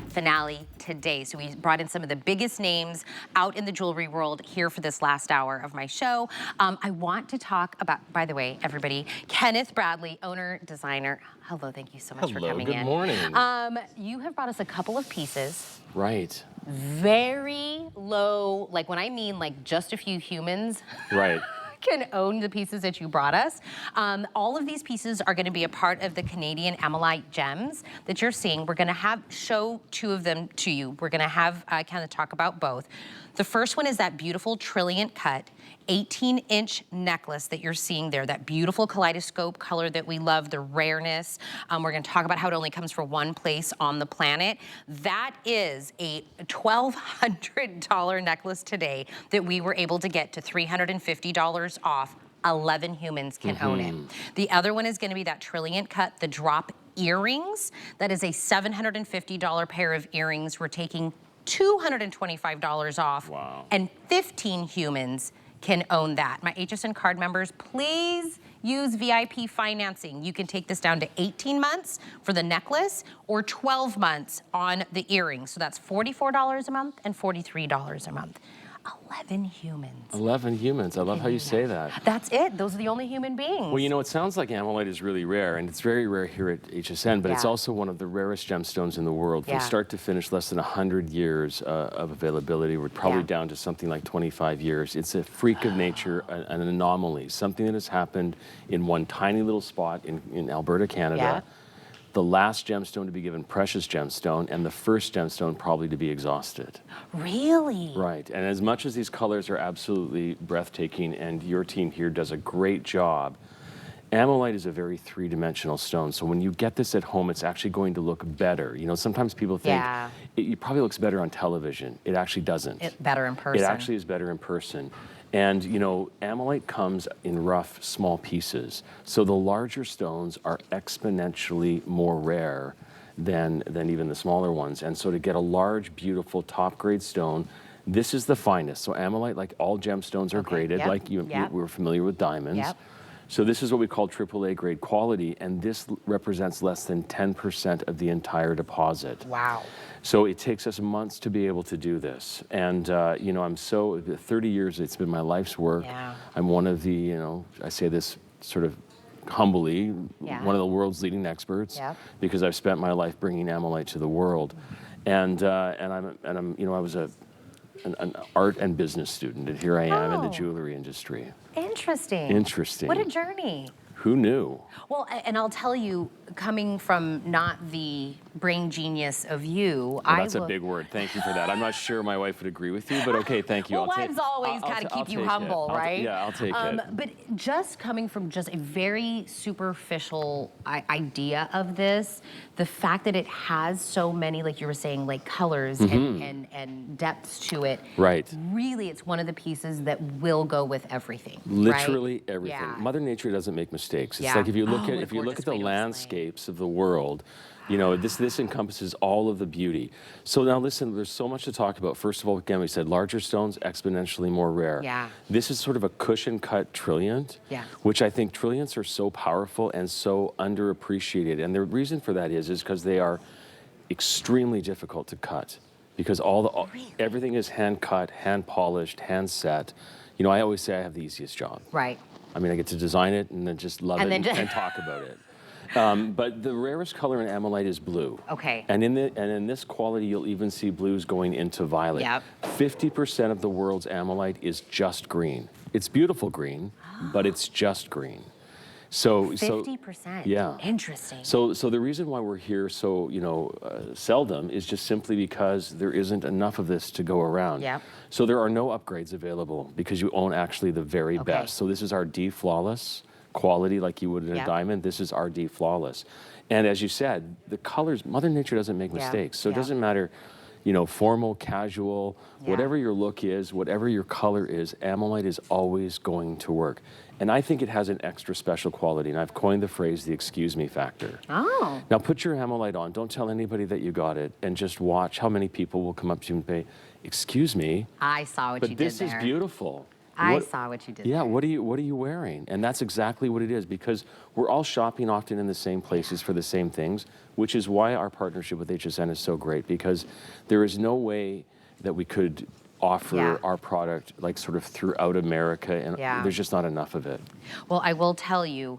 finale today. So we brought in some of the biggest names out in the jewelry world here for this last hour of my show. I want to talk about, by the way, everybody, Kenneth Bradley, owner, designer. Hello, thank you so much for coming in. Good morning. You have brought us a couple of pieces. Right. Very low, like when I mean like just a few humans. Right. Can own the pieces that you brought us. All of these pieces are going to be a part of the Canadian Ammolite gems that you're seeing. We're going to show two of them to you. We're going to have kind of talk about both. The first one is that beautiful TrilliantCut 18-inch necklace that you're seeing there, that beautiful kaleidoscope color that we love, the rareness. We're going to talk about how it only comes from one place on the planet. That is a $1,200 necklace today that we were able to get to $350 off. 11 humans can own it. The other one is going to be that TrilliantCut, the drop earrings. That is a $750 pair of earrings. We're taking $225 off. Wow. And 15 humans can own that. My HSN card members, please use VIP financing. You can take this down to 18 months for the necklace or 12 months on the earrings. So that's $44 a month and $43 a month. 11 humans. 11 humans. I love how you say that. That's it. Those are the only human beings. Well, you know, it sounds like Ammolite is really rare, and it's very rare here at HSN, but it's also one of the rarest gemstones in the world. From start to finish, less than 100 years of availability. We're probably down to something like 25 years. It's a freak of nature, an anomaly, something that has happened in one tiny little spot in Alberta, Canada. The last gemstone to be given precious gemstone, and the first gemstone probably to be exhausted. Really? Right, and as much as these colors are absolutely breathtaking, and your team here does a great job, Ammolite is a very three-dimensional stone, so when you get this at home, it's actually going to look better. You know, sometimes people think it probably looks better on television. It actually doesn't. It's better in person. It actually is better in person. And, you know, Ammolite comes in rough, small pieces. So the larger stones are exponentially more rare than even the smaller ones. And so to get a large, beautiful, top-grade stone, this is the finest. So Ammolite, like all gemstones, are graded, like we're familiar with diamonds. So this is what we call AAA grade quality, and this represents less than 10% of the entire deposit. Wow. So it takes us months to be able to do this. And, you know, I'm so, 30 years, it's been my life's work. I'm one of the, you know, I say this sort of humbly, one of the world's leading experts, because I've spent my life bringing Ammolite to the world. And I'm, you know, I was an art and business student, and here I am in the jewelry industry. Interesting. Interesting. What a journey. Who knew? Well, and I'll tell you, coming from not the brain genius of you, that's a big word. Thank you for that. I'm not sure my wife would agree with you, but okay, thank you. Well, wives always got to keep you humble, right? I'll take it. But just coming from just a very superficial idea of this, the fact that it has so many, like you were saying, like colors and depths to it. Right. Really, it's one of the pieces that will go with everything. Literally everything. Mother Nature doesn't make mistakes. It's like if you look at the landscapes of the world, you know, this encompasses all of the beauty. So now listen, there's so much to talk about. First of all, again, we said larger stones, exponentially more rare. This is sort of a cushion cut trilliant, which I think trilliants are so powerful and so underappreciated. And the reason for that is because they are extremely difficult to cut, because everything is hand cut, hand polished, hand set. You know, I always say I have the easiest job. Right. I mean, I get to design it and then just love it and talk about it. But the rarest color in Ammolite is blue. Okay. And in this quality, you'll even see blues going into violet. 50% of the world's Ammolite is just green. It's beautiful green, but it's just green. So 50%. Yeah. Interesting. So the reason why we're here so, you know, seldom is just simply because there isn't enough of this to go around. So there are no upgrades available because you own actually the very best. So this is our D flawless quality, like you would in a diamond. This is our D flawless. And as you said, the colors, Mother Nature doesn't make mistakes. So it doesn't matter, you know, formal, casual, whatever your look is, whatever your color is, Ammolite is always going to work. And I think it has an extra special quality, and I've coined the phrase the excuse me factor. Now put your Ammolite on, don't tell anybody that you got it, and just watch how many people will come up to you and say, excuse me, I saw what you did there. But this is beautiful. I saw what you did Yeah, there. what are you wearing? And that's exactly what it is, because we're all shopping often in the same places for the same things, which is why our partnership with HSN is so great, because there is no way that we could offer our product like sort of throughout America, and there's just not enough of it. Well, I will tell you,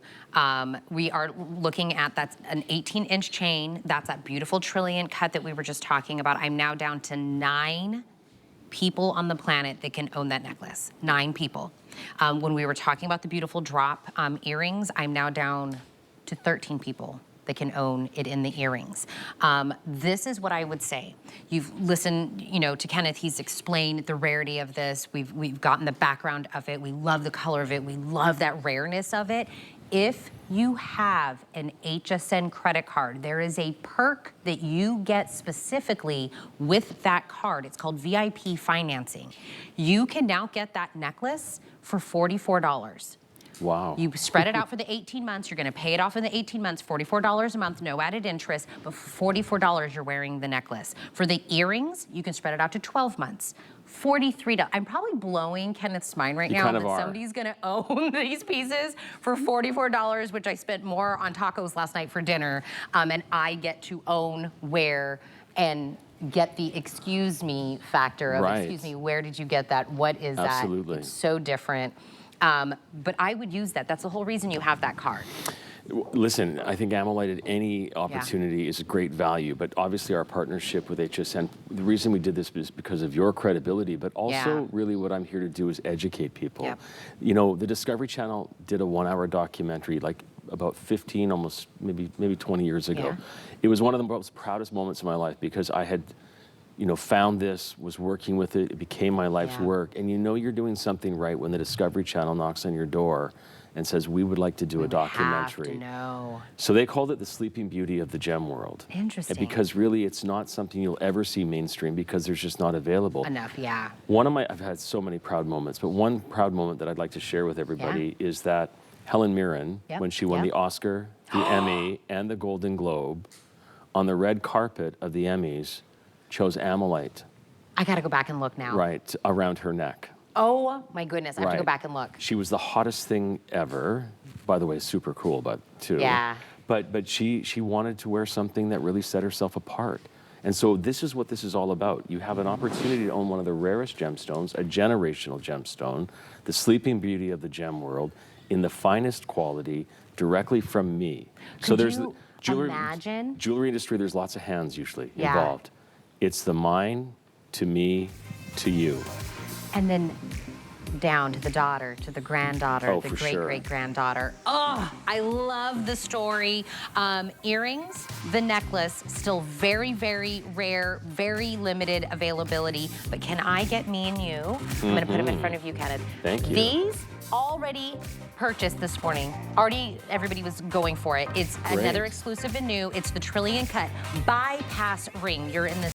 we are looking at, that's an 18-inch chain. That's that beautiful Trilliant cut that we were just talking about. I'm now down to 9 people on the planet that can own that necklace. 9 people. When we were talking about the beautiful drop earrings, I'm now down to 13 people that can own it in the earrings. This is what I would say. You've listened, you know, to Kenneth. He's explained the rarity of this. We've gotten the background of it. We love the color of it. We love that rareness of it. If you have an HSN credit card, there is a perk that you get specifically with that card. It's called VIP financing. You can now get that necklace for $44. Wow. You spread it out for the 18 months. You're going to pay it off in the 18 months, $44 a month, no added interest, but for $44, you're wearing the necklace. For the earrings, you can spread it out to 12 months. $43. I'm probably blowing Kenneth's mind right now that somebody's going to own these pieces for $44, which I spent more on tacos last night for dinner, and I get to own, wear, and get the excuse me factor of, excuse me, where did you get that? What is that? Absolutely. It's so different. But I would use that. That's the whole reason you have that card. Listen, I think Ammolite at any opportunity is a great value, but obviously our partnership with HSN, the reason we did this is because of your credibility, but also really what I'm here to do is educate people. You know, the Discovery Channel did a 1-hour documentary like about 15, almost maybe 20 years ago. It was one of the most proudest moments of my life, because I had, you know, found this, was working with it, it became my life's work, and you know you're doing something right when the Discovery Channel knocks on your door and says, we would like to do a documentary. Have to know. So they called it the Sleeping Beauty of the Gem World. Interesting. And because really it's not something you'll ever see mainstream, because there's just not available. Enough, I've had so many proud moments, but one proud moment that I'd like to share with everybody is that Helen Mirren, when she won the Oscar, the Emmy, and the Golden Globe, on the red carpet of the Emmys, chose Ammolite. I gotta go back and look now. Right, around her neck. Oh my goodness, I have to go back and look. She was the hottest thing ever. By the way, super cool, but too. Yeah. But she wanted to wear something that really set herself apart. And so this is what this is all about. You have an opportunity to own one of the rarest gemstones, a generational gemstone, the Sleeping Beauty of the gem world, in the finest quality, directly from me. So there's the jewelry industry, there's lots of hands usually involved. It's the mine, to me, to you. And then down to the daughter, to the granddaughter, the great-great-granddaughter. Oh, I love the story. Earrings, the necklace, still very, very rare, very limited availability. But can I get me and you? I'm gonna put them in front of you, Kenneth. Thank you. These already purchased this morning. Already, everybody was going for it. It's another exclusive and new. It's the TrilliantCut Bypass Ring. You're in the